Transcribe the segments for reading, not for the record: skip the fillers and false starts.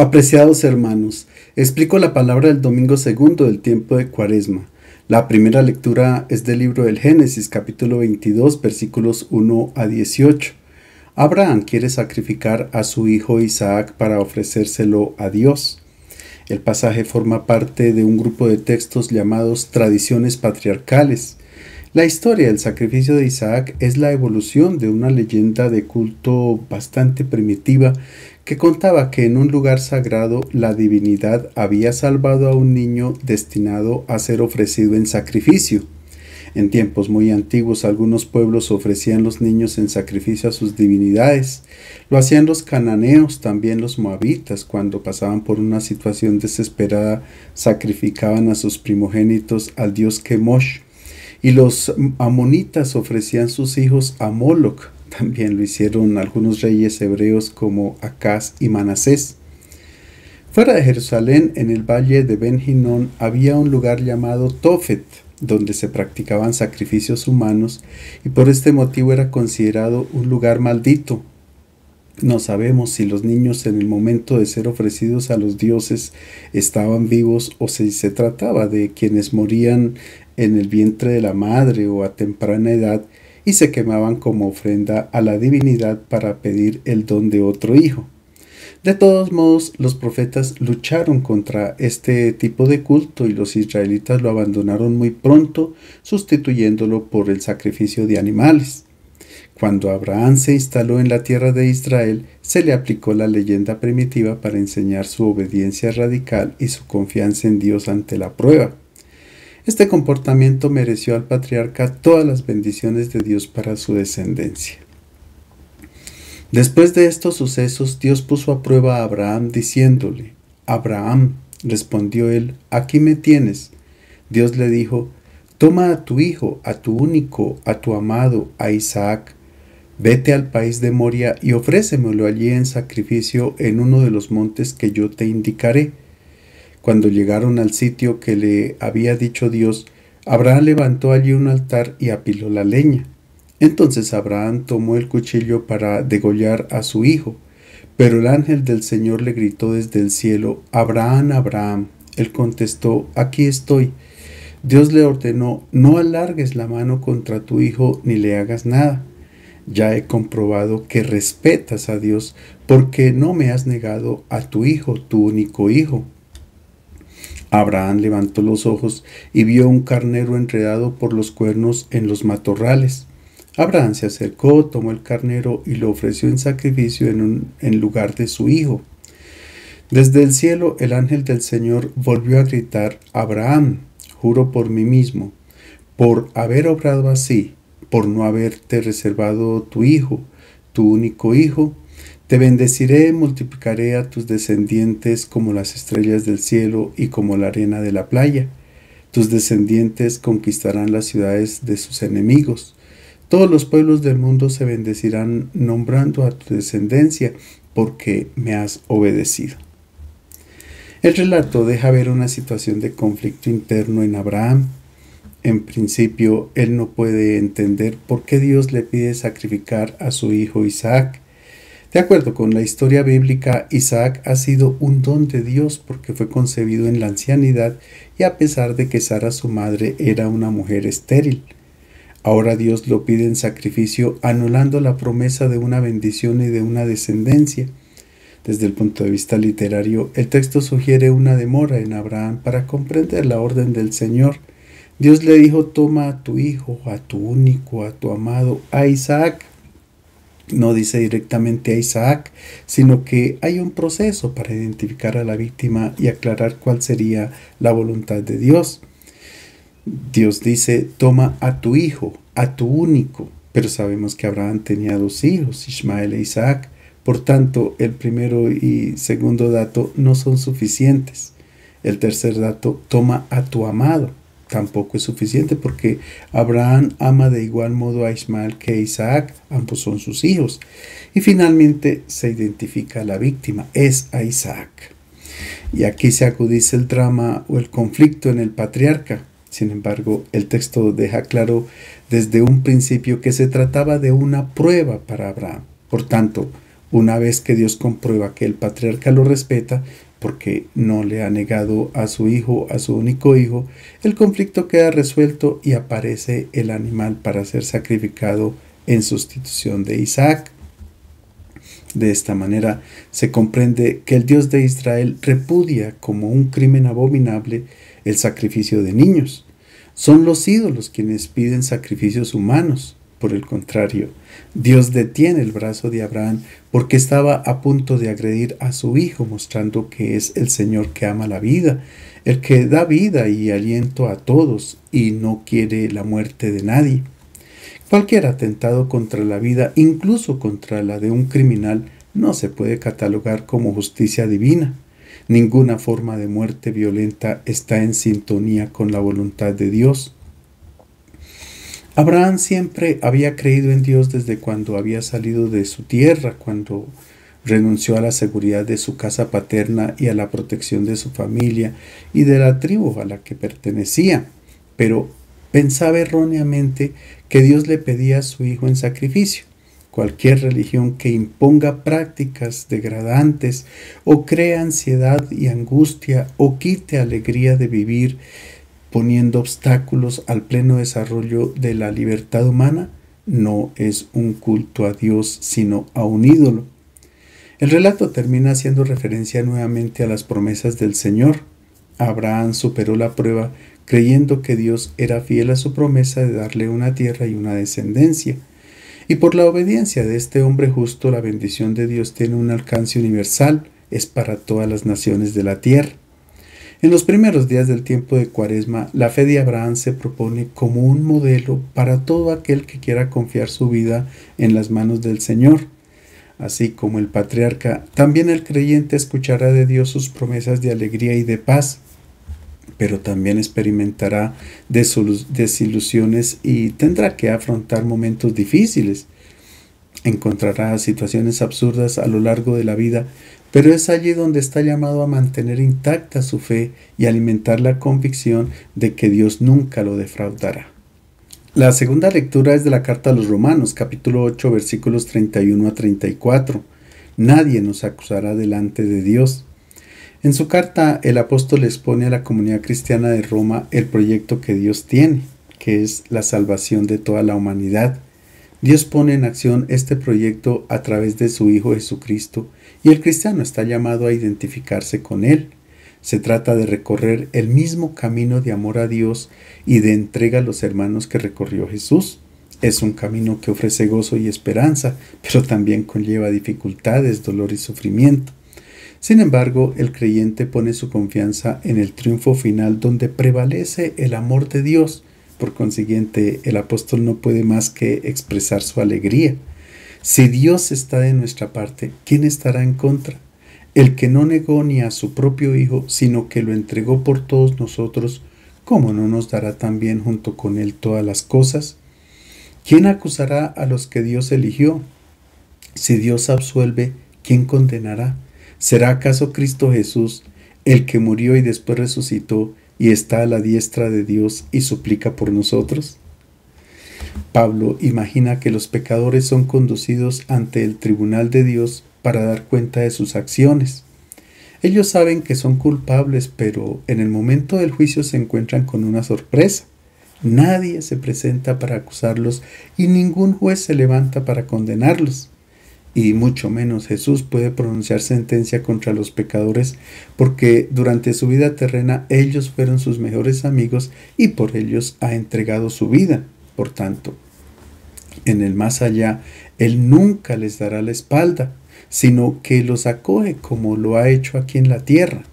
Apreciados hermanos, explico la palabra del domingo segundo del tiempo de Cuaresma. La primera lectura es del libro del Génesis, capítulo 22, versículos 1 a 18. Abraham quiere sacrificar a su hijo Isaac para ofrecérselo a Dios. El pasaje forma parte de un grupo de textos llamados tradiciones patriarcales. La historia del sacrificio de Isaac es la evolución de una leyenda de culto bastante primitiva que contaba que en un lugar sagrado la divinidad había salvado a un niño destinado a ser ofrecido en sacrificio. En tiempos muy antiguos algunos pueblos ofrecían los niños en sacrificio a sus divinidades. Lo hacían los cananeos, también los moabitas, cuando pasaban por una situación desesperada, sacrificaban a sus primogénitos al dios Kemosh. Y los amonitas ofrecían sus hijos a Moloc. También lo hicieron algunos reyes hebreos como Acaz y Manasés. Fuera de Jerusalén, en el valle de Ben Hinnom, había un lugar llamado Tofet, donde se practicaban sacrificios humanos y por este motivo era considerado un lugar maldito. No sabemos si los niños en el momento de ser ofrecidos a los dioses estaban vivos o si se trataba de quienes morían en el vientre de la madre o a temprana edad y se quemaban como ofrenda a la divinidad para pedir el don de otro hijo. De todos modos, los profetas lucharon contra este tipo de culto y los israelitas lo abandonaron muy pronto, sustituyéndolo por el sacrificio de animales. Cuando Abraham se instaló en la tierra de Israel, se le aplicó la leyenda primitiva para enseñar su obediencia radical y su confianza en Dios ante la prueba. Este comportamiento mereció al patriarca todas las bendiciones de Dios para su descendencia. Después de estos sucesos, Dios puso a prueba a Abraham diciéndole: «Abraham», respondió él, «aquí me tienes». Dios le dijo: «Toma a tu hijo, a tu único, a tu amado, a Isaac. Vete al país de Moria y ofrécemelo allí en sacrificio en uno de los montes que yo te indicaré». Cuando llegaron al sitio que le había dicho Dios, Abraham levantó allí un altar y apiló la leña. Entonces Abraham tomó el cuchillo para degollar a su hijo, pero el ángel del Señor le gritó desde el cielo: «Abraham, Abraham». Él contestó: «Aquí estoy». Dios le ordenó: «No alargues la mano contra tu hijo ni le hagas nada. Ya he comprobado que respetas a Dios porque no me has negado a tu hijo, tu único hijo». Abraham levantó los ojos y vio un carnero enredado por los cuernos en los matorrales. Abraham se acercó, tomó el carnero y lo ofreció en sacrificio en lugar de su hijo. Desde el cielo el ángel del Señor volvió a gritar: «Abraham, juro por mí mismo, por haber obrado así, por no haberte reservado tu hijo, tu único hijo, te bendeciré, multiplicaré a tus descendientes como las estrellas del cielo y como la arena de la playa. Tus descendientes conquistarán las ciudades de sus enemigos. Todos los pueblos del mundo se bendecirán nombrando a tu descendencia, porque me has obedecido». El relato deja ver una situación de conflicto interno en Abraham. En principio, él no puede entender por qué Dios le pide sacrificar a su hijo Isaac. De acuerdo con la historia bíblica, Isaac ha sido un don de Dios porque fue concebido en la ancianidad y a pesar de que Sara, su madre, era una mujer estéril. Ahora Dios lo pide en sacrificio, anulando la promesa de una bendición y de una descendencia. Desde el punto de vista literario, el texto sugiere una demora en Abraham para comprender la orden del Señor. Dios le dijo: «Toma a tu hijo, a tu único, a tu amado, a Isaac». No dice directamente a Isaac, sino que hay un proceso para identificar a la víctima y aclarar cuál sería la voluntad de Dios. Dios dice: «Toma a tu hijo, a tu único», pero sabemos que Abraham tenía dos hijos, Ismael e Isaac. Por tanto, el primero y segundo dato no son suficientes. El tercer dato: «Toma a tu amado», tampoco es suficiente porque Abraham ama de igual modo a Ismael que a Isaac, ambos son sus hijos. Y finalmente se identifica a la víctima, es a Isaac. Y aquí se agudiza el drama o el conflicto en el patriarca. Sin embargo, el texto deja claro desde un principio que se trataba de una prueba para Abraham. Por tanto, Una vez que Dios comprueba que el patriarca lo respeta, porque no le ha negado a su hijo, a su único hijo, el conflicto queda resuelto y aparece el animal para ser sacrificado en sustitución de Isaac. De esta manera se comprende que el Dios de Israel repudia como un crimen abominable el sacrificio de niños. Son los ídolos quienes piden sacrificios humanos. Por el contrario, Dios detiene el brazo de Abraham porque estaba a punto de agredir a su hijo, mostrando que es el Señor que ama la vida, el que da vida y aliento a todos y no quiere la muerte de nadie. Cualquier atentado contra la vida, incluso contra la de un criminal, no se puede catalogar como justicia divina. Ninguna forma de muerte violenta está en sintonía con la voluntad de Dios. Abraham siempre había creído en Dios desde cuando había salido de su tierra, cuando renunció a la seguridad de su casa paterna y a la protección de su familia y de la tribu a la que pertenecía. Pero pensaba erróneamente que Dios le pedía a su hijo en sacrificio. Cualquier religión que imponga prácticas degradantes o crea ansiedad y angustia o quite alegría de vivir, poniendo obstáculos al pleno desarrollo de la libertad humana, no es un culto a Dios, sino a un ídolo. El relato termina haciendo referencia nuevamente a las promesas del Señor. Abraham superó la prueba creyendo que Dios era fiel a su promesa de darle una tierra y una descendencia. Y por la obediencia de este hombre justo, la bendición de Dios tiene un alcance universal, es para todas las naciones de la tierra. En los primeros días del tiempo de Cuaresma, la fe de Abraham se propone como un modelo para todo aquel que quiera confiar su vida en las manos del Señor. Así como el patriarca, también el creyente escuchará de Dios sus promesas de alegría y de paz, pero también experimentará desilusiones y tendrá que afrontar momentos difíciles. Encontrará situaciones absurdas a lo largo de la vida, pero es allí donde está llamado a mantener intacta su fe y alimentar la convicción de que Dios nunca lo defraudará. La segunda lectura es de la carta a los Romanos, capítulo 8, versículos 31 a 34. Nadie nos acusará delante de Dios. En su carta, el apóstol expone a la comunidad cristiana de Roma el proyecto que Dios tiene, que es la salvación de toda la humanidad. Dios pone en acción este proyecto a través de su Hijo Jesucristo, y el cristiano está llamado a identificarse con él. Se trata de recorrer el mismo camino de amor a Dios y de entrega a los hermanos que recorrió Jesús. Es un camino que ofrece gozo y esperanza, pero también conlleva dificultades, dolor y sufrimiento. Sin embargo, el creyente pone su confianza en el triunfo final donde prevalece el amor de Dios. Por consiguiente, el apóstol no puede más que expresar su alegría. Si Dios está de nuestra parte, ¿quién estará en contra? El que no negó ni a su propio Hijo, sino que lo entregó por todos nosotros, ¿cómo no nos dará también junto con él todas las cosas? ¿Quién acusará a los que Dios eligió? Si Dios absuelve, ¿quién condenará? ¿Será acaso Cristo Jesús, el que murió y después resucitó y está a la diestra de Dios y suplica por nosotros? Pablo imagina que los pecadores son conducidos ante el tribunal de Dios para dar cuenta de sus acciones. Ellos saben que son culpables, pero en el momento del juicio se encuentran con una sorpresa. Nadie se presenta para acusarlos y ningún juez se levanta para condenarlos. Y mucho menos Jesús puede pronunciar sentencia contra los pecadores, porque durante su vida terrena ellos fueron sus mejores amigos y por ellos ha entregado su vida. Por tanto, en el más allá, Él nunca les dará la espalda, sino que los acoge como lo ha hecho aquí en la tierra.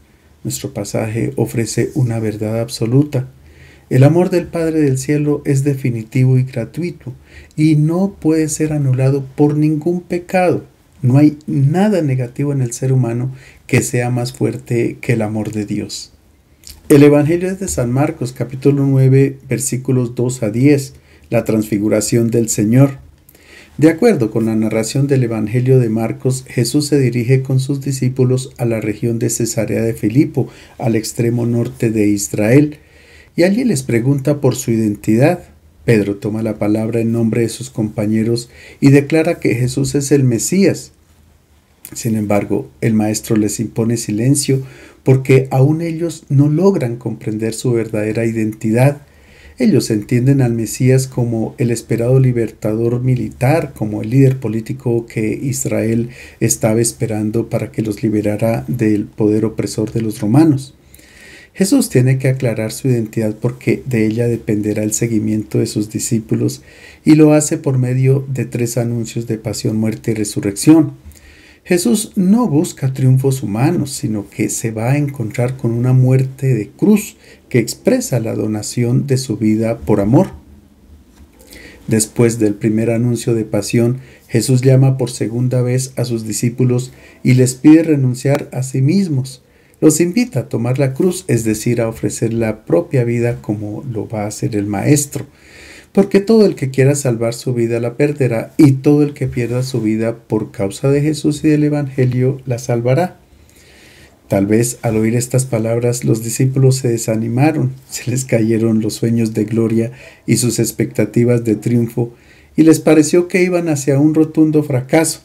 Nuestro pasaje ofrece una verdad absoluta. El amor del Padre del Cielo es definitivo y gratuito y no puede ser anulado por ningún pecado. No hay nada negativo en el ser humano que sea más fuerte que el amor de Dios. El Evangelio es de San Marcos, capítulo 9, versículos 2 a 10, la transfiguración del Señor. De acuerdo con la narración del Evangelio de Marcos, Jesús se dirige con sus discípulos a la región de Cesarea de Filipo, al extremo norte de Israel, y allí les pregunta por su identidad. Pedro toma la palabra en nombre de sus compañeros y declara que Jesús es el Mesías. Sin embargo, el Maestro les impone silencio porque aún ellos no logran comprender su verdadera identidad. Ellos entienden al Mesías como el esperado libertador militar, como el líder político que Israel estaba esperando para que los liberara del poder opresor de los romanos. Jesús tiene que aclarar su identidad porque de ella dependerá el seguimiento de sus discípulos y lo hace por medio de 3 anuncios de pasión, muerte y resurrección. Jesús no busca triunfos humanos, sino que se va a encontrar con una muerte de cruz que expresa la donación de su vida por amor. Después del primer anuncio de pasión, Jesús llama por segunda vez a sus discípulos y les pide renunciar a sí mismos. Los invita a tomar la cruz, es decir, a ofrecer la propia vida como lo va a hacer el Maestro. Porque todo el que quiera salvar su vida la perderá, y todo el que pierda su vida por causa de Jesús y del Evangelio la salvará. Tal vez al oír estas palabras los discípulos se desanimaron, se les cayeron los sueños de gloria y sus expectativas de triunfo, y les pareció que iban hacia un rotundo fracaso.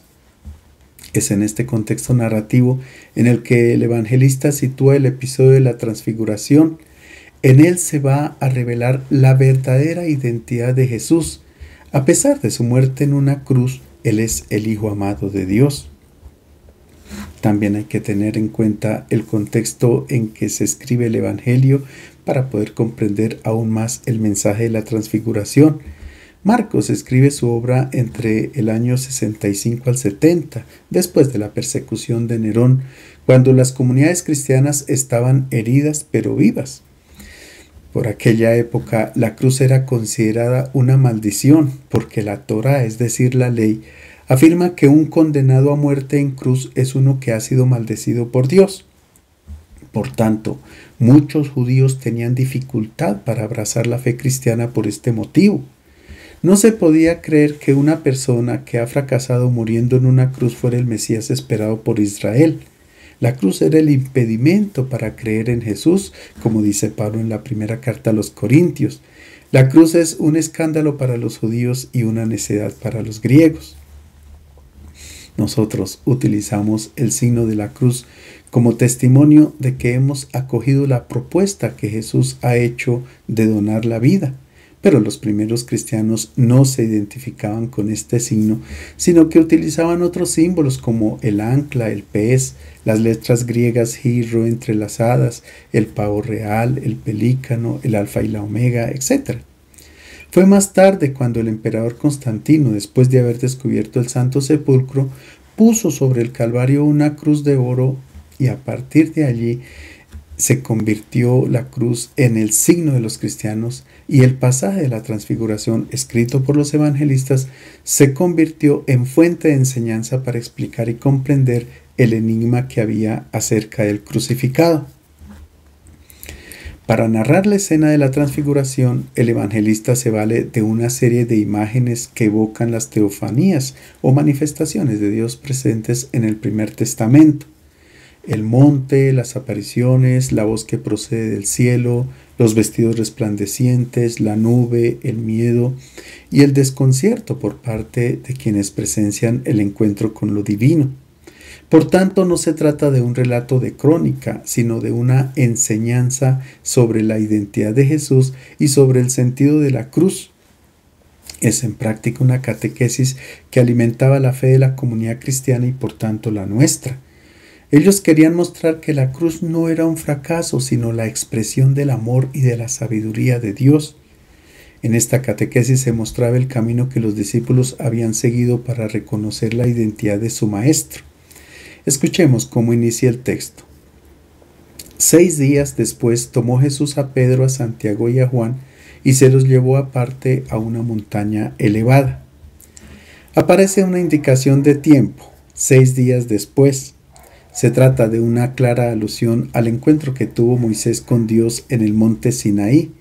Es en este contexto narrativo en el que el evangelista sitúa el episodio de la transfiguración. En él se va a revelar la verdadera identidad de Jesús. A pesar de su muerte en una cruz, Él es el Hijo amado de Dios. También hay que tener en cuenta el contexto en que se escribe el Evangelio para poder comprender aún más el mensaje de la transfiguración. Marcos escribe su obra entre el año 65 al 70, después de la persecución de Nerón, cuando las comunidades cristianas estaban heridas pero vivas. Por aquella época, la cruz era considerada una maldición, porque la Torá, es decir, la ley, afirma que un condenado a muerte en cruz es uno que ha sido maldecido por Dios. Por tanto, muchos judíos tenían dificultad para abrazar la fe cristiana por este motivo. No se podía creer que una persona que ha fracasado muriendo en una cruz fuera el Mesías esperado por Israel. La cruz era el impedimento para creer en Jesús, como dice Pablo en la primera carta a los Corintios. La cruz es un escándalo para los judíos y una necedad para los griegos. Nosotros utilizamos el signo de la cruz como testimonio de que hemos acogido la propuesta que Jesús ha hecho de donar la vida. Pero los primeros cristianos no se identificaban con este signo, sino que utilizaban otros símbolos como el ancla, el pez, las letras griegas Ji y Ro entrelazadas, el pavo real, el pelícano, el alfa y la omega, etc. Fue más tarde cuando el emperador Constantino, después de haber descubierto el Santo Sepulcro, puso sobre el Calvario una cruz de oro y a partir de allí se convirtió la cruz en el signo de los cristianos y el pasaje de la transfiguración escrito por los evangelistas se convirtió en fuente de enseñanza para explicar y comprender el enigma que había acerca del crucificado. Para narrar la escena de la transfiguración, el evangelista se vale de una serie de imágenes que evocan las teofanías o manifestaciones de Dios presentes en el Primer Testamento. El monte, las apariciones, la voz que procede del cielo, los vestidos resplandecientes, la nube, el miedo y el desconcierto por parte de quienes presencian el encuentro con lo divino. Por tanto, no se trata de un relato de crónica, sino de una enseñanza sobre la identidad de Jesús y sobre el sentido de la cruz. Es en práctica una catequesis que alimentaba la fe de la comunidad cristiana y por tanto la nuestra. Ellos querían mostrar que la cruz no era un fracaso, sino la expresión del amor y de la sabiduría de Dios. En esta catequesis se mostraba el camino que los discípulos habían seguido para reconocer la identidad de su Maestro. Escuchemos cómo inicia el texto. 6 días después tomó Jesús a Pedro, a Santiago y a Juan y se los llevó aparte a una montaña elevada. Aparece una indicación de tiempo, 6 días después. Se trata de una clara alusión al encuentro que tuvo Moisés con Dios en el monte Sinaí.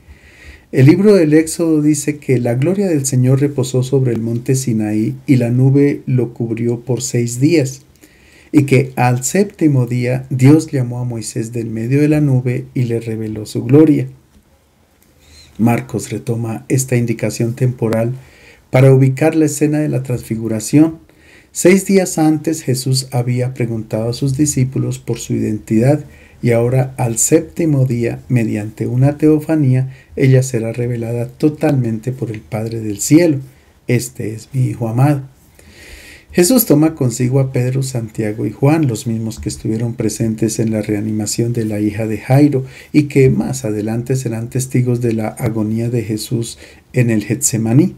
El libro del Éxodo dice que la gloria del Señor reposó sobre el monte Sinaí y la nube lo cubrió por 6 días, y que al 7º día Dios llamó a Moisés del medio de la nube y le reveló su gloria. Marcos retoma esta indicación temporal para ubicar la escena de la transfiguración. 6 días antes Jesús había preguntado a sus discípulos por su identidad y ahora al séptimo día, mediante una teofanía, ella será revelada totalmente por el Padre del cielo. Este es mi Hijo amado. Jesús toma consigo a Pedro, Santiago y Juan, los mismos que estuvieron presentes en la reanimación de la hija de Jairo y que más adelante serán testigos de la agonía de Jesús en el Getsemaní.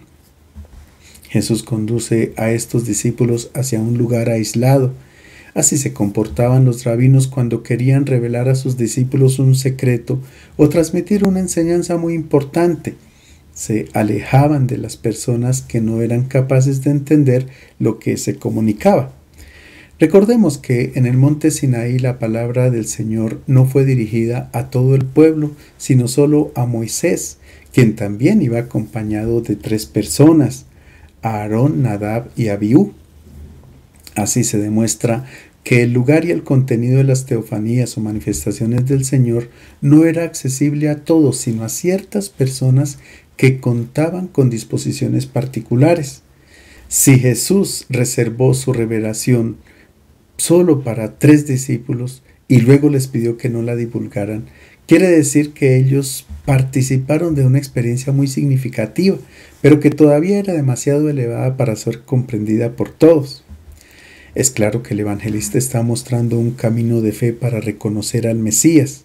Jesús conduce a estos discípulos hacia un lugar aislado. Así se comportaban los rabinos cuando querían revelar a sus discípulos un secreto o transmitir una enseñanza muy importante. Se alejaban de las personas que no eran capaces de entender lo que se comunicaba. Recordemos que en el monte Sinaí la palabra del Señor no fue dirigida a todo el pueblo, sino solo a Moisés, quien también iba acompañado de 3 personas, Aarón, Nadab y Abiú. Así se demuestra que el lugar y el contenido de las teofanías o manifestaciones del Señor no era accesible a todos, sino a ciertas personas que contaban con disposiciones particulares. Si Jesús reservó su revelación solo para 3 discípulos y luego les pidió que no la divulgaran, quiere decir que ellos participaron de una experiencia muy significativa, pero que todavía era demasiado elevada para ser comprendida por todos. Es claro que el evangelista está mostrando un camino de fe para reconocer al Mesías.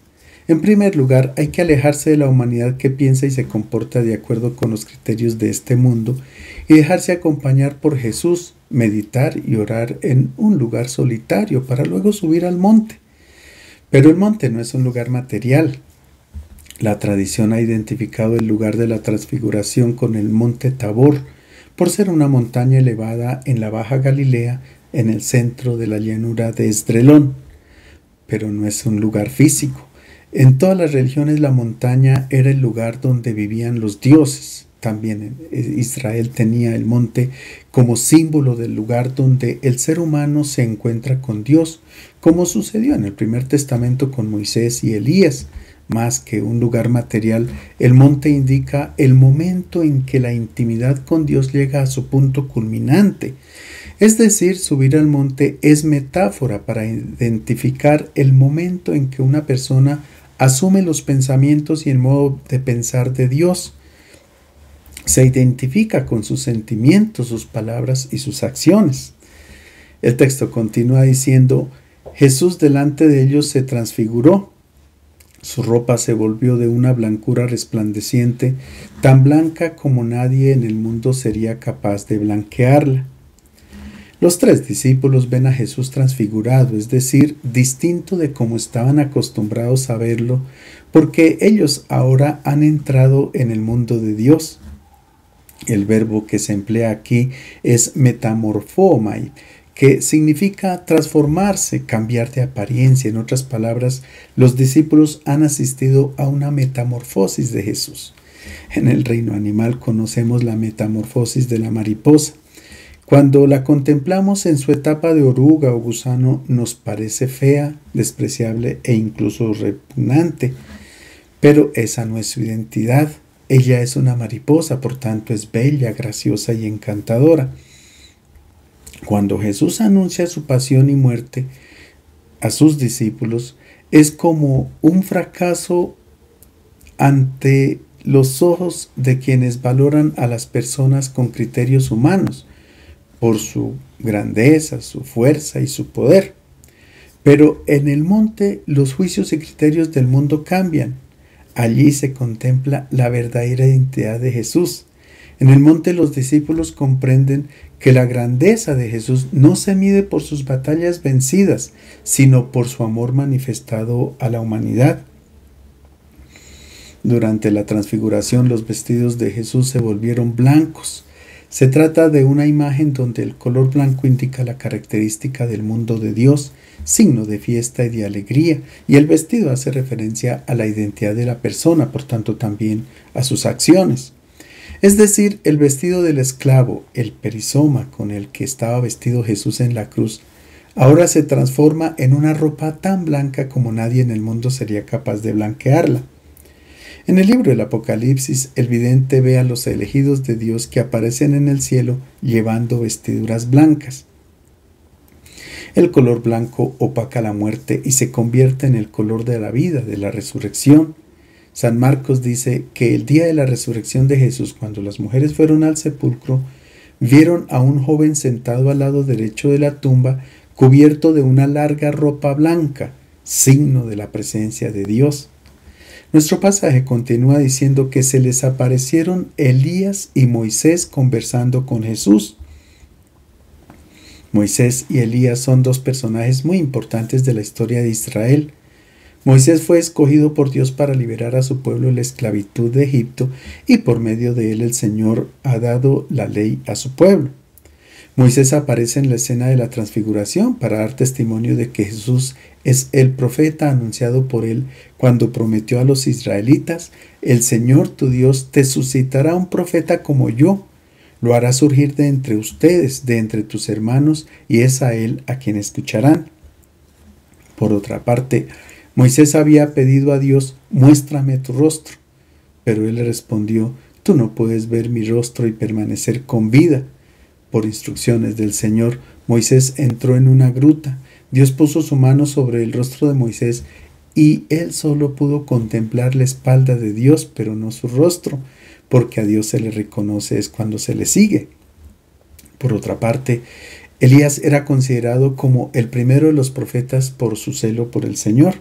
En primer lugar, hay que alejarse de la humanidad que piensa y se comporta de acuerdo con los criterios de este mundo y dejarse acompañar por Jesús, meditar y orar en un lugar solitario para luego subir al monte. Pero el monte no es un lugar material. La tradición ha identificado el lugar de la transfiguración con el monte Tabor, por ser una montaña elevada en la Baja Galilea, en el centro de la llanura de Esdrelón. Pero no es un lugar físico. En todas las religiones la montaña era el lugar donde vivían los dioses. También Israel tenía el monte como símbolo del lugar donde el ser humano se encuentra con Dios, como sucedió en el Primer Testamento con Moisés y Elías. Más que un lugar material, el monte indica el momento en que la intimidad con Dios llega a su punto culminante. Es decir, subir al monte es metáfora para identificar el momento en que una persona asume los pensamientos y el modo de pensar de Dios. Se identifica con sus sentimientos, sus palabras y sus acciones. El texto continúa diciendo: Jesús delante de ellos se transfiguró. Su ropa se volvió de una blancura resplandeciente, tan blanca como nadie en el mundo sería capaz de blanquearla. Los 3 discípulos ven a Jesús transfigurado, es decir, distinto de como estaban acostumbrados a verlo, porque ellos ahora han entrado en el mundo de Dios. El verbo que se emplea aquí es metamorfomai, que significa transformarse, cambiar de apariencia. En otras palabras, los discípulos han asistido a una metamorfosis de Jesús. En el reino animal conocemos la metamorfosis de la mariposa. Cuando la contemplamos en su etapa de oruga o gusano, nos parece fea, despreciable e incluso repugnante. Pero esa no es su identidad. Ella es una mariposa, por tanto es bella, graciosa y encantadora. Cuando Jesús anuncia su pasión y muerte a sus discípulos, es como un fracaso ante los ojos de quienes valoran a las personas con criterios humanos, por su grandeza, su fuerza y su poder. Pero en el monte los juicios y criterios del mundo cambian. Allí se contempla la verdadera identidad de Jesús. En el monte los discípulos comprenden que la grandeza de Jesús no se mide por sus batallas vencidas, sino por su amor manifestado a la humanidad. Durante la transfiguración los vestidos de Jesús se volvieron blancos. Se trata de una imagen donde el color blanco indica la característica del mundo de Dios, signo de fiesta y de alegría, y el vestido hace referencia a la identidad de la persona, por tanto también a sus acciones. Es decir, el vestido del esclavo, el perizoma con el que estaba vestido Jesús en la cruz, ahora se transforma en una ropa tan blanca como nadie en el mundo sería capaz de blanquearla. En el libro del Apocalipsis, el vidente ve a los elegidos de Dios que aparecen en el cielo llevando vestiduras blancas. El color blanco opaca la muerte y se convierte en el color de la vida, de la resurrección. San Marcos dice que el día de la resurrección de Jesús, cuando las mujeres fueron al sepulcro, vieron a un joven sentado al lado derecho de la tumba, cubierto de una larga ropa blanca, signo de la presencia de Dios. Nuestro pasaje continúa diciendo que se les aparecieron Elías y Moisés conversando con Jesús. Moisés y Elías son dos personajes muy importantes de la historia de Israel. Moisés fue escogido por Dios para liberar a su pueblo de la esclavitud de Egipto y por medio de él el Señor ha dado la ley a su pueblo. Moisés aparece en la escena de la transfiguración para dar testimonio de que Jesús es el profeta anunciado por él cuando prometió a los israelitas: el Señor tu Dios te suscitará un profeta como yo, lo hará surgir de entre ustedes, de entre tus hermanos, y es a él a quien escucharán. Por otra parte, Moisés había pedido a Dios: muéstrame tu rostro, pero él le respondió: tú no puedes ver mi rostro y permanecer con vida. Por instrucciones del Señor, Moisés entró en una gruta. Dios puso su mano sobre el rostro de Moisés y él solo pudo contemplar la espalda de Dios, pero no su rostro, porque a Dios se le reconoce es cuando se le sigue. Por otra parte, Elías era considerado como el primero de los profetas por su celo por el Señor.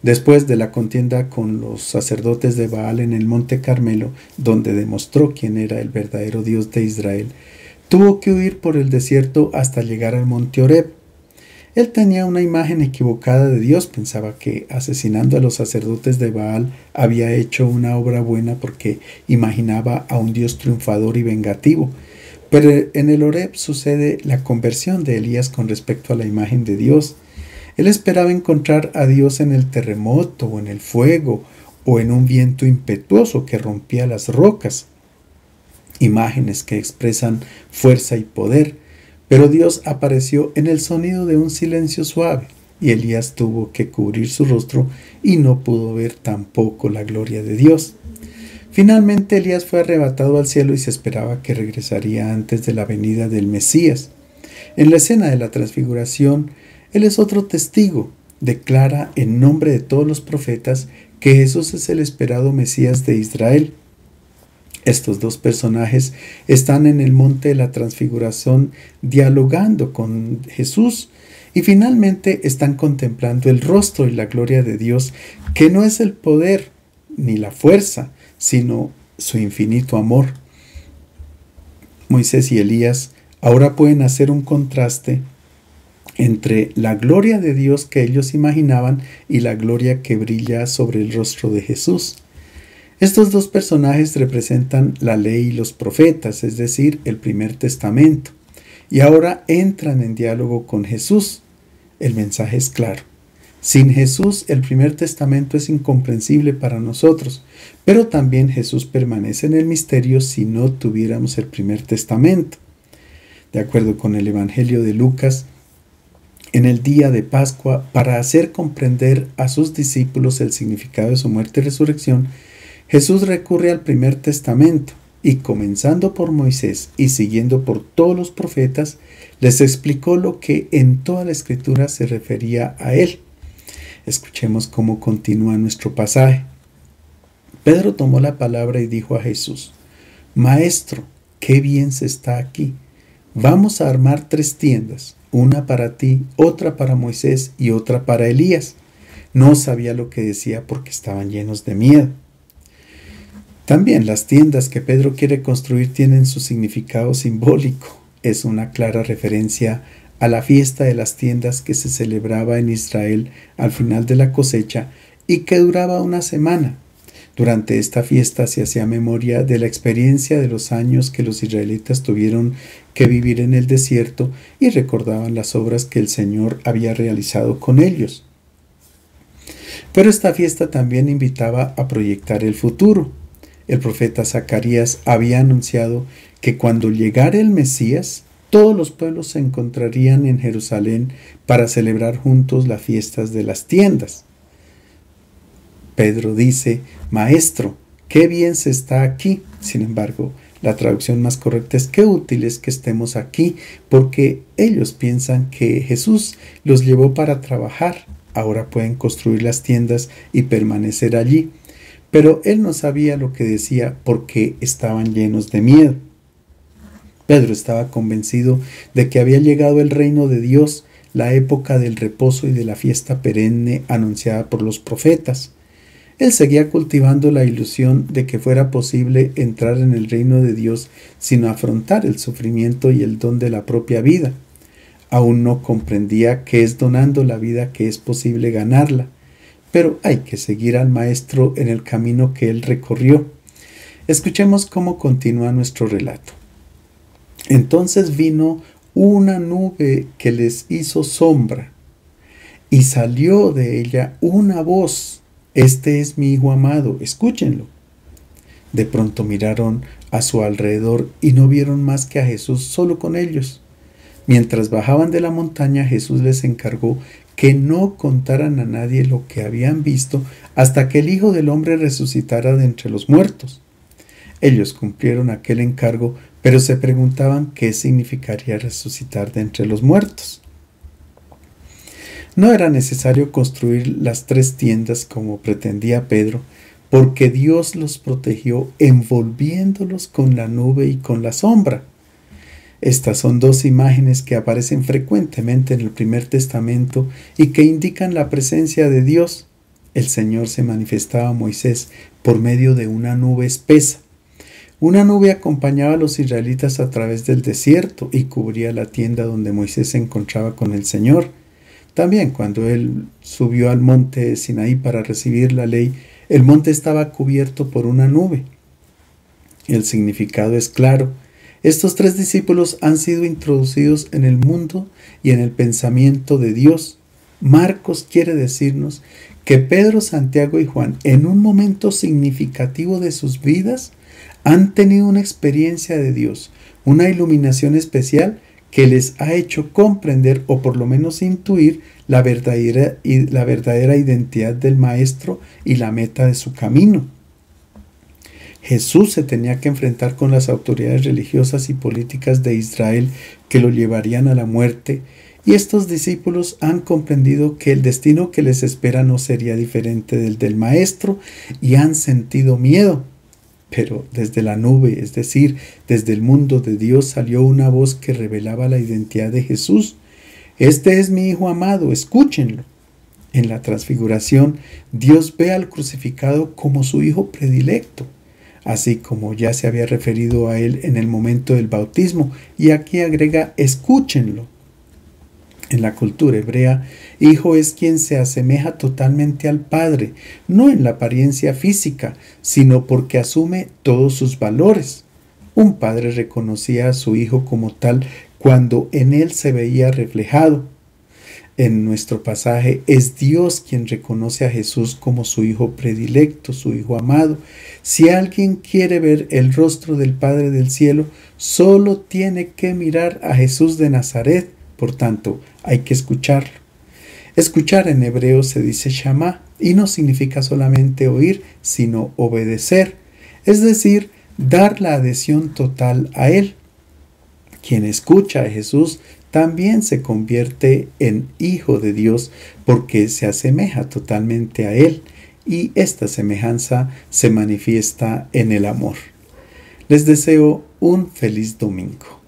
Después de la contienda con los sacerdotes de Baal en el monte Carmelo, donde demostró quién era el verdadero Dios de Israel, tuvo que huir por el desierto hasta llegar al monte Horeb. Él tenía una imagen equivocada de Dios, pensaba que asesinando a los sacerdotes de Baal había hecho una obra buena porque imaginaba a un Dios triunfador y vengativo. Pero en el Horeb sucede la conversión de Elías con respecto a la imagen de Dios. Él esperaba encontrar a Dios en el terremoto o en el fuego o en un viento impetuoso que rompía las rocas. Imágenes que expresan fuerza y poder, pero Dios apareció en el sonido de un silencio suave y Elías tuvo que cubrir su rostro y no pudo ver tampoco la gloria de Dios. Finalmente Elías fue arrebatado al cielo y se esperaba que regresaría antes de la venida del Mesías. En la escena de la transfiguración, él es otro testigo, declara en nombre de todos los profetas que Jesús es el esperado Mesías de Israel. Estos dos personajes están en el monte de la transfiguración dialogando con Jesús y finalmente están contemplando el rostro y la gloria de Dios, que no es el poder ni la fuerza, sino su infinito amor. Moisés y Elías ahora pueden hacer un contraste entre la gloria de Dios que ellos imaginaban y la gloria que brilla sobre el rostro de Jesús. Estos dos personajes representan la ley y los profetas, es decir, el primer testamento, y ahora entran en diálogo con Jesús. El mensaje es claro. Sin Jesús, el primer testamento es incomprensible para nosotros, pero también Jesús permanece en el misterio si no tuviéramos el primer testamento. De acuerdo con el Evangelio de Lucas, en el día de Pascua, para hacer comprender a sus discípulos el significado de su muerte y resurrección, Jesús recurre al primer testamento y, comenzando por Moisés y siguiendo por todos los profetas, les explicó lo que en toda la Escritura se refería a él. Escuchemos cómo continúa nuestro pasaje. Pedro tomó la palabra y dijo a Jesús: Maestro, qué bien se está aquí. Vamos a armar 3 tiendas, una para ti, otra para Moisés y otra para Elías. No sabía lo que decía porque estaban llenos de miedo. También las tiendas que Pedro quiere construir tienen su significado simbólico. Es una clara referencia a la fiesta de las tiendas que se celebraba en Israel al final de la cosecha y que duraba una semana. Durante esta fiesta se hacía memoria de la experiencia de los años que los israelitas tuvieron que vivir en el desierto y recordaban las obras que el Señor había realizado con ellos. Pero esta fiesta también invitaba a proyectar el futuro. El profeta Zacarías había anunciado que cuando llegara el Mesías, todos los pueblos se encontrarían en Jerusalén para celebrar juntos las fiestas de las tiendas. Pedro dice: Maestro, qué bien se está aquí. Sin embargo, La traducción más correcta es: qué útil es que estemos aquí, porque ellos piensan que Jesús los llevó para trabajar. Ahora pueden construir las tiendas y permanecer allí. Pero él no sabía lo que decía porque estaban llenos de miedo. Pedro estaba convencido de que había llegado el reino de Dios, la época del reposo y de la fiesta perenne anunciada por los profetas. Él seguía cultivando la ilusión de que fuera posible entrar en el reino de Dios sin afrontar el sufrimiento y el don de la propia vida. Aún no comprendía que es donando la vida que es posible ganarla, pero hay que seguir al Maestro en el camino que él recorrió. Escuchemos cómo continúa nuestro relato. Entonces vino una nube que les hizo sombra, y salió de ella una voz: este es mi Hijo amado, escúchenlo. De pronto miraron a su alrededor y no vieron más que a Jesús solo con ellos. Mientras bajaban de la montaña, Jesús les encargó que no contaran a nadie lo que habían visto hasta que el Hijo del Hombre resucitara de entre los muertos. Ellos cumplieron aquel encargo, pero se preguntaban qué significaría resucitar de entre los muertos. No era necesario construir las 3 tiendas como pretendía Pedro, porque Dios los protegió envolviéndolos con la nube y con la sombra. Estas son 2 imágenes que aparecen frecuentemente en el Primer Testamento y que indican la presencia de Dios. El Señor se manifestaba a Moisés por medio de una nube espesa. Una nube acompañaba a los israelitas a través del desierto y cubría la tienda donde Moisés se encontraba con el Señor. También cuando él subió al monte Sinaí para recibir la ley, el monte estaba cubierto por una nube. El significado es claro. Estos 3 discípulos han sido introducidos en el mundo y en el pensamiento de Dios. Marcos quiere decirnos que Pedro, Santiago y Juan, en un momento significativo de sus vidas, han tenido una experiencia de Dios, una iluminación especial que les ha hecho comprender o por lo menos intuir la verdadera identidad del Maestro y la meta de su camino. Jesús se tenía que enfrentar con las autoridades religiosas y políticas de Israel que lo llevarían a la muerte, y estos discípulos han comprendido que el destino que les espera no sería diferente del Maestro y han sentido miedo. Pero desde la nube, es decir, desde el mundo de Dios, salió una voz que revelaba la identidad de Jesús. Este es mi Hijo amado, escúchenlo. En la transfiguración, Dios ve al crucificado como su Hijo predilecto, así como ya se había referido a él en el momento del bautismo, y aquí agrega: escúchenlo. En la cultura hebrea, hijo es quien se asemeja totalmente al padre, no en la apariencia física, sino porque asume todos sus valores. Un padre reconocía a su hijo como tal cuando en él se veía reflejado. En nuestro pasaje es Dios quien reconoce a Jesús como su Hijo predilecto, su Hijo amado. Si alguien quiere ver el rostro del Padre del cielo, solo tiene que mirar a Jesús de Nazaret. Por tanto, hay que escucharlo. Escuchar en hebreo se dice shamá y no significa solamente oír, sino obedecer, es decir, dar la adhesión total a Él. Quien escucha a Jesús también se convierte en hijo de Dios porque se asemeja totalmente a Él, y esta semejanza se manifiesta en el amor. Les deseo un feliz domingo.